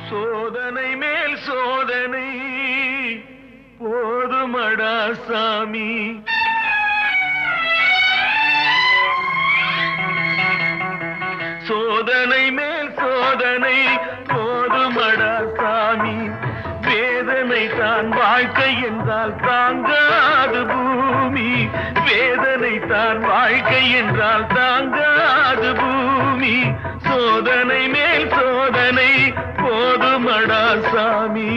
சோதனை மேல் சோதனை போதுமடா சாமி. சோதனை மேல் சோதனை போதுமடா சாமி. வேதனை தான் வாழ்க்கை என்றால் தாங்காது பூமி. வேதனை தான் வாழ்க்கை என்றால் தாங்காது பூமி. சோதனை மேல் சோதனை போதுமடா சாமி.